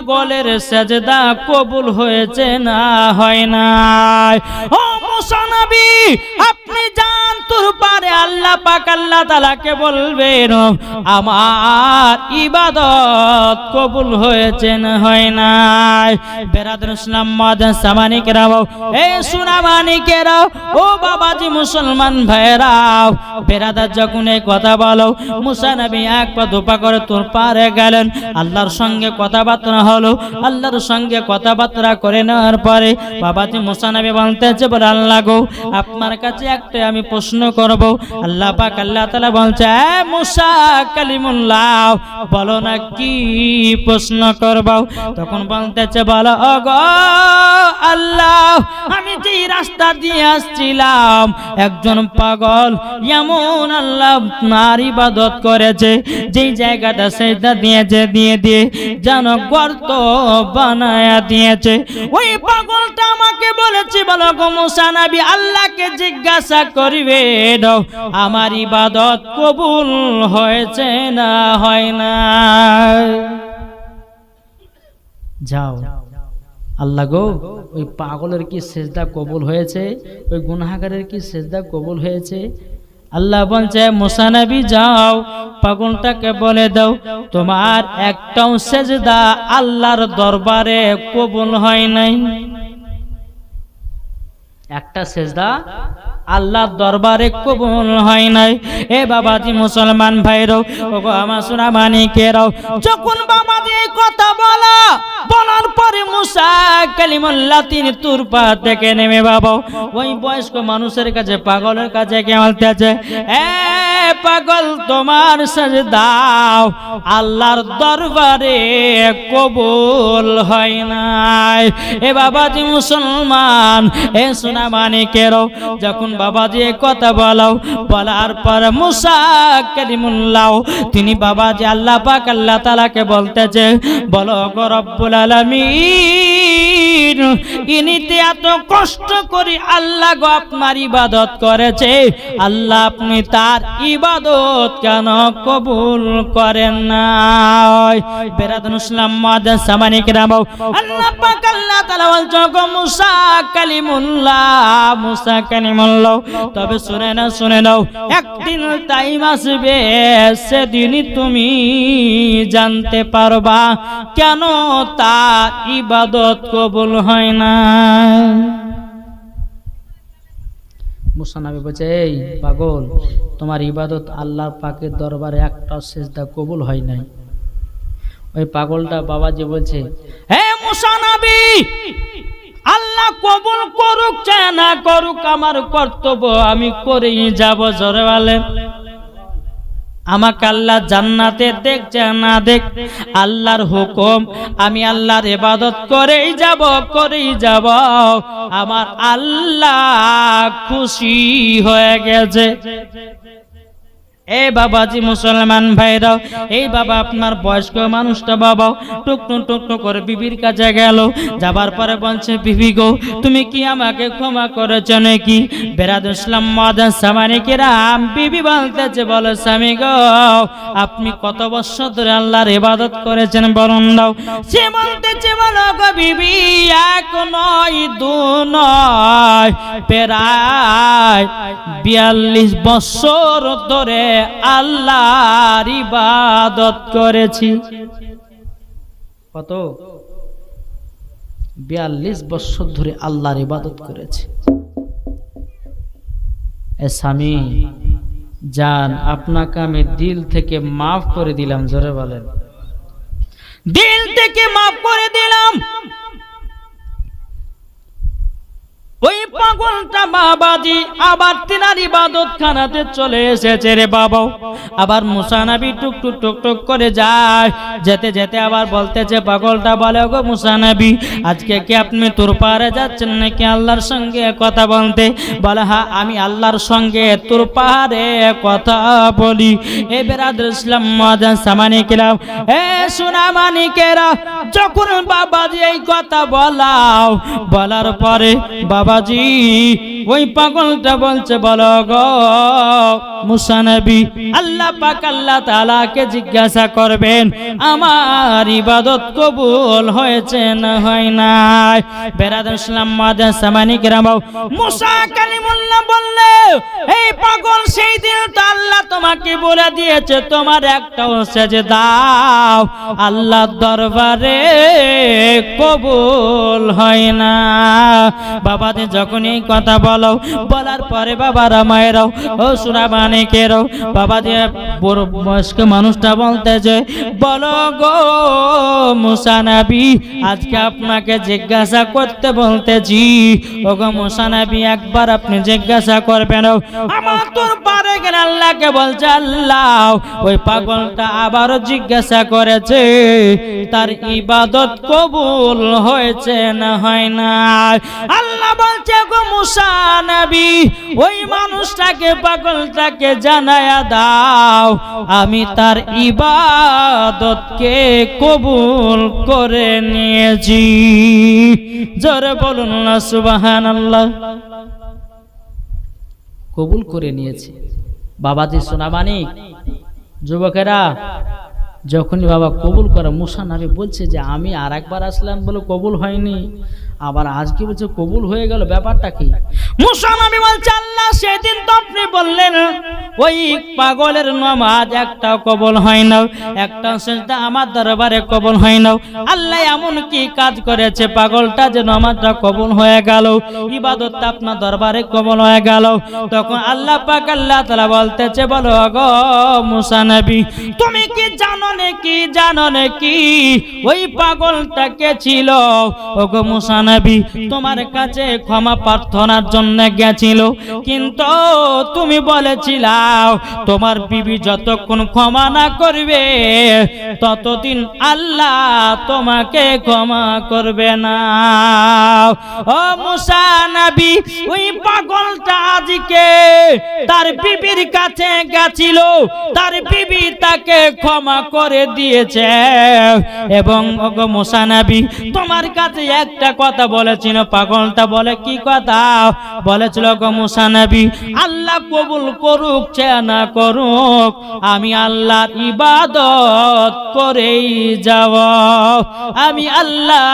পাগলের সেজদা কবুল হয়েছে না হয় না? ও মুসা নবী, আপনি যান তোর পারে, আল্লাহ পাক আল্লাহ তাআলাকে বলবেন আমার ইবাদত কবুল হয়েছে না হয় না? বেরাদর ইসলাম মাদান সামানিকেরাও, এই সুনামানিকেরাও, ও বাবাজি মুসলমান ভাইরাও, বেরাদার যখন এই কথা বলো, মুসা নবী এক পা দুপা করে তোর পারে গেলেন। আল্লাহর সঙ্গে কথাবার্তা হলো। আল্লাহর সঙ্গে কথাবার্তা করে নেওয়ার পরে বাবাজি মুসা নবী বলতেছে, বলে আল্লাহ গো, আপনার কাছে একটা আমি প্রশ্ন করব। আল্লাহ পাক আল্লাহ তাআলা বলছে, এ মুসা কালিমুল্লাহ, বলো না কি প্রশ্ন করব? তখন বলতেছে, বলো ওগো আল্লাহ, আমি যে রাস্তা দিয়ে আসছিলাম, একজন পাগল এমন আল্লাহ আপনার ইবাদত করেছে, যেই জায়গাটা সেটা দিয়েছে, দিয়ে যেন গর্ত বানায়া দিয়েছে। ওই পাগলটা আমাকে বলেছে, বলো গো মুসা নবী, আল্লাহকে জিজ্ঞাসা করিবে আমার ইবাদত কবুল হয়েছে না হয় না? যাও, আল্লাহ গো, ওই পাগলের কি সেজদা কবুল হয়েছে? ওই গুনাহগারের কি সেজদা কবুল হয়েছে? আল্লাহ বলছে, মুসা নবী যাও, পাগলটাকে বলে দাও, তোমার একটাও সেজদা আল্লাহর দরবারে কবুল হয় নাই। একটা সেজদা আল্লাহর দরবারে কবুল হয় নাই। এ বাবাজি মুসলমান ভাইরাও, ওগো আমার সুনামানিকেরাও, যখন বাবাজি এই কথা বলার পরে মুসা কালিমুল্লাহ তিনি তুরপা থেকে নেমে বাবা ওই বয়স্ক মানুষের কাছে, পাগলের কাছে কে বলতেছে, এ পাগল, তোমার সেজদাও আল্লাহর দরবারে কবুল হয় নাই। এ বাবাজি মুসলমান, এ সুনামানিকেরাও, যখন বাবাজি কথা বলার পর মুসা কালিমুল্লাহ তিনি বাবাজি আল্লাহ পাক আল্লাহ তাআলাকে বলতেছে, বলো গো রব্বুল আলামিন, ইনিতে এত কষ্ট করে আল্লাহ গো আপনার ইবাদত করেছে, আল্লাহ আপনি তার ইবাদত কেন কবুল করেন না? বেরাদুল ইসলাম মাদান সামানিকেরাম, আল্লাহ পাক আল্লাহ তাআলা বলছে, গো মুসা কালিমুল্লাহ, তবে শুনে নাও, একদিন টাইম আসবে, সেদিনই তুমি জানতে পারবা কেন তার ইবাদত কবুল হয় না। মুসা নবী বলছে, এই পাগল, তোমার ইবাদত আল্লাহ পাকের দরবারে একটা সেজদা কবুল হয় নাই। ওই পাগলটা বাবাজি বলছে, হে মুসা নবী, আল্লাহ কবুল করুক চাই না করুক, আমার কর্তব্য আমি করেই যাব। জোরে বলেন, আমাকে আল্লাহ জান্নাতে দেখ না দেখ, আল্লাহর হুকুম, আমি আল্লাহর ইবাদত করেই যাব। আমার আল্লাহ খুশি হয়ে গেছে। এ বাবাজি মুসলমান ভাইরাও, এই বাবা আপনার বয়স্ক মানুষটা বাবা টুকটুক করে বিবির কাছে গেল। যাবার পরে বলছে, বিবি গো, তুমি কি আমাকে ক্ষমা করেছো নাকি? বেরাদুল ইসলাম মাদান সামানিকেরাম, বিবি বলতেছে, বলো স্বামী গো, আপনি কত বছর ধরে আল্লাহর ইবাদত করেছেন বলুন দাও। সে বলতেছে, বলো গো বিবি, এক নয় দু নয়, প্রায় 42 বছর ধরে আল্লাহর ইবাদত করেছি। কত? 42 বছর ধরে আল্লাহর ইবাদত করেছি। এ স্বামী জান, আপনাকে আমি দিল থেকে মাফ করে দিলাম। জোরে বলেন, দিল থেকে মাফ করে দিলাম। ওই পাগলটা বাবাজি আবার তিনার ইবাদত খানাতে চলে এসেছে রে বাবা। আবার মুসা নবী টুক করে যায়, যেতে আবার বলতেছে, পাগলটা বলে, গো মুসা নবী, আজকে কি আপনি তোর পারে যাচ্ছেন নাকি আল্লাহর সঙ্গে কথা বলতে? বলে, হ্যাঁ, আমি আল্লাহর সঙ্গে তোর পাহাড়ে কথা বলি। এ বেরাদুল ইসলাম মাদান সামানিকেরাম, এ সুনামানিকেরা, যখন বাবাজি এই কথা বলার পরে বাবাজি বাবাজি ওই পাগলটা বলছে বলো গো মুসা নবী, আল্লাহ পাক আল্লাহ তাআলাকে জিজ্ঞাসা করবেন আমার ইবাদত কবুল হয়েছে না হয় নাই। বেরাদর ইসলাম মাদান সামানি কেরাম, মুসা কালিমুল্লাহ বললে এই পাগল সেই দিন তো আল্লাহ তোমাকে বলে দিয়েছে তোমার একটাও সেজদা আল্লাহর দরবারে কবুল হয় না। বাবাদের যখন এই কথা বলো, বলার পরে বাবারা মায়েরাও ও সুরাবানিকেরাও বাবাদের বড় বয়স্ক মানুষটা বলতে যে বলো গো মুসা নবী, আজকে আপনাকে জিজ্ঞাসা করতে বলতেছি। ও গো মুসা নবী, একবার আপনি জিজ্ঞাসা করবেন। আমার তোর পারে গেলে আল্লাহকে বলছে আল্লাহ ওই পাগলটা আবারও জিজ্ঞাসা করেছে তার ইবাদত কবুল হয়েছে না হয় না। আল্লাহ বলছে গো মুসা নবী, ওই মানুষটাকে পাগলটাকে জানায়া দাও আমি তার ইবাদতকে কবুল করে নিয়েছি। জোরে বলুন না সুবহানাল্লাহ। কবুল করে নিয়েছে। বাবাজি সোনাবানি যুবকেরা, যখনই বাবা কবুল করে মুসা নবী বলছে যে আমি আর একবার আসলাম বলে কবুল হয়নি, আবার আজকে বলছে কবুল হয়ে গেল, ব্যাপারটা কি? মুসা নবী বলছে আল্লাহ সেদিন তো আপনি বললেন ওই পাগলের নামাজ একটাও কবুল হয় না, একটা সেজদা আমার দরবারে কবুল হয় না। আল্লাহ এমন কি কাজ করেছে পাগলটা যে নামাজটা কবুল হয়ে গেল, ইবাদতটা আপনার দরবারে কবুল হয়ে গেল? তখন আল্লাহ পাক আল্লাহ তাআলা বলতেছে বলো গো মুসা নবী, তুমি কি জানো নাকি ওই পাগলটা কে ছিল? ও গো মুসা নবী, তোমার কাছে ক্ষমা প্রার্থনার জন্য গেছিল, কিন্তু তুমি বলেছিলা তোমার বিবি যতক্ষণ ক্ষমা না করবে ততদিন আল্লাহ তোমাকে ক্ষমা করবে না। ও মুসা নবী, ওই পাগলটা আজকে তার বিবির কাছে গেছিল, তার বিবি তাকে ক্ষমা করে দিয়েছে। এবং ওগো মুসা নবী, তোমার কাছে একটা কথা বলেছিল, পাগলটা বলে কি কথা বলেছিল গো মুসা নবী, আল্লাহ কবুল করুক চায় না করুক আমি আল্লাহর ইবাদত করেই যাব, আমি আল্লাহ